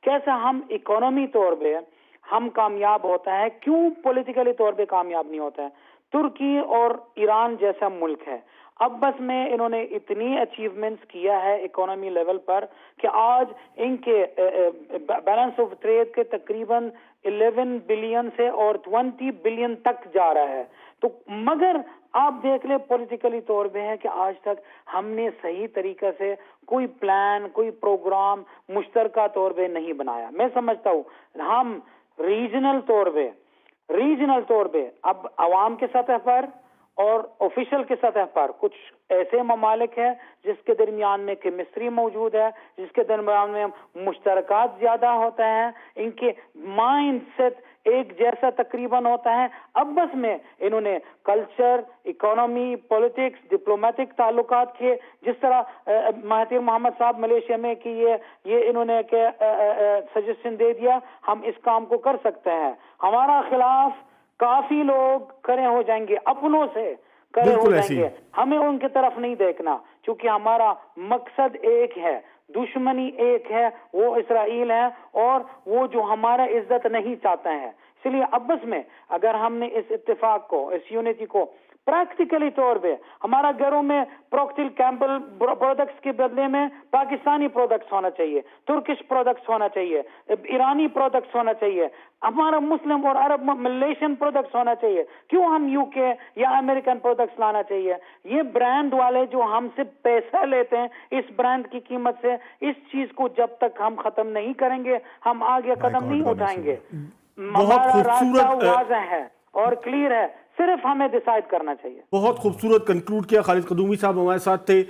کیسے ہم اکانومی طور پہ ہم کامیاب ہوتا ہے، کیوں پولیٹیکلی طور پہ کامیاب نہیں ہوتا ہے؟ ترکی اور ایران جیسا ملک ہے، اب بس میں انہوں نے اتنی اچیومنٹس کیا ہے اکانومی لیول پر کہ آج ان کے بیلنس آف ٹریڈ کے تقریباً 11 بلین سے اور 20 بلین تک جا رہا ہے. تو مگر آپ دیکھ لیں پولیٹیکلی طور پہ ہے کہ آج تک ہم نے صحیح طریقے سے کوئی پلان، کوئی پروگرام مشترکہ طور پہ نہیں بنایا. میں سمجھتا ہوں ہم ریجنل طور پہ اب عوام کے سطح پر اور آفیشل کے سطح پر کچھ ایسے ممالک ہیں جس کے درمیان میں کیمسٹری موجود ہے، جس کے درمیان میں مشترکات زیادہ ہوتے ہیں، ان کے مائنڈ سیٹ ایک جیسا تقریباً ہوتا ہے. اب بس میں انہوں نے کلچر، اکانومی، پولیٹکس، ڈپلومیٹک تعلقات کے جس طرح مہاتیر محمد صاحب ملیشیا میں کہ یہ انہوں نے سجیشن دے دیا ہم اس کام کو کر سکتے ہیں. ہمارا خلاف کافی لوگ کھڑے ہو جائیں گے، اپنوں سے کھڑے ہو جائیں گے، ہمیں ان کی طرف نہیں دیکھنا کیونکہ ہمارا مقصد ایک ہے، دشمنی ایک ہے، وہ اسرائیل ہے اور وہ جو ہمارا عزت نہیں چاہتے ہیں. اس لیے اب بس میں اگر ہم نے اس اتفاق کو، اس یونٹی کو پریکٹیکلی طور پہ ہمارا گھروں میں پروکٹر کیمپل پروڈکٹس کے بدلے میں پاکستانی پروڈکٹس ہونا چاہیے، ترکش پروڈکٹس ہونا چاہیے، ایرانی پروڈکٹس ہونا چاہیے، ہمارا مسلم اور عرب ملیشین پروڈکٹس ہونا چاہیے. کیوں ہم یو کے یا امریکن پروڈکٹس لانا چاہیے؟ یہ برانڈ والے جو ہم سے پیسہ لیتے ہیں اس برانڈ کی قیمت سے، اس چیز کو جب تک ہم ختم نہیں کریں گے ہم آگے قدم نہیں اٹھائیں گے. ہمارا راستہ واضح ہے اور کلیئر ہے، صرف ہمیں ڈیسائیڈ کرنا چاہیے. بہت خوبصورت کنکلوڈ کیا. خالد قدومی صاحب ہمارے ساتھ تھے.